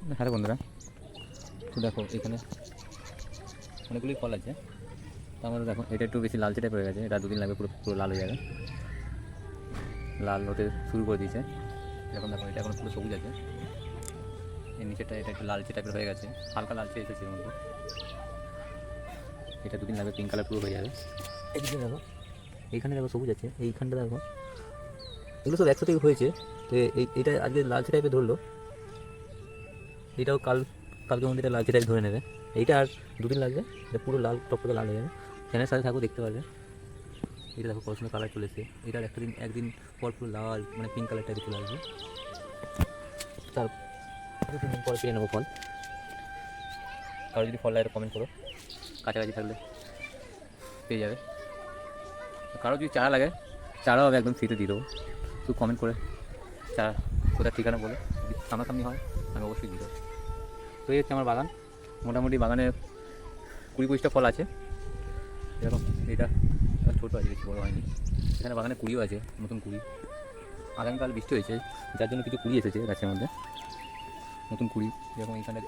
Hello বন্ধুরা, তো দেখো এখানে অনেকগুলি ফল আছে। তার মধ্যে দেখো এটা একটু বেশি লালচে টাইপের হয়ে গেছে, এটা দুদিন লাগবে পুরো পুরো লাল হয়ে যাবে, লাল হতে শুরু করে দিয়েছে। এখন দেখো এটা এখন পুরো সবুজ আছে, এর নিচেটা এটা একটু লালচে টাইপের হয়ে গেছে, হালকা লালচে এসেছে এর মধ্যে। এটা দুদিন লাগবে পিঙ্ক কালার পুরো হয়ে যাবে। এদিকে দেখো এইখানে দেখো সবুজ আছে, এইখানটা দেখো এগুলো সব একসাথেই হয়েছে। তো এইটা আজকে লালচে টাইপের ধরলো, এটাও কালকের মধ্যে এটা লালচে টাইপ ধরে নেবে। এইটা আর দুদিন লাগবে, এটা পুরো লাল টকটকে লাল হয়ে যাবে। ফ্যানের সাথে থাকো দেখতে পারবে। এটা দেখো কত সুন্দর কালার চলে এসেছে, এটার একদিন পর পুরো লাল মানে পিঙ্ক কালার টাইপের চলে আসবে। তার 2-3 দিন পর পেয়ে নেবো ফল। কারো যদি ফল লাগে কমেন্ট করো, কাছাকাছি থাকলে পেয়ে যাবে। কারো যদি চারা লাগে, চারাও হবে একদম ফ্রিতে দিয়ে দেবো, শুধু কমেন্ট করে চারা কোথায় ঠিকানা বলে, যদি সামনাসামনি হয় আমি অবশ্যই দিয়ে দেবো। তো এই হচ্ছে আমার বাগান। মোটামুটি বাগানে 20-25টা ফল আছে। এরকম এটা ছোটো আছে, বেশি বড়ো হয়নি। এখানে বাগানে কুড়িও আছে, নতুন কুড়ি। আগামীকাল বৃষ্টি হয়েছে, যার জন্য কিছু কুড়ি এসেছে গাছের মধ্যে, নতুন কুড়ি। যেরকম এখানে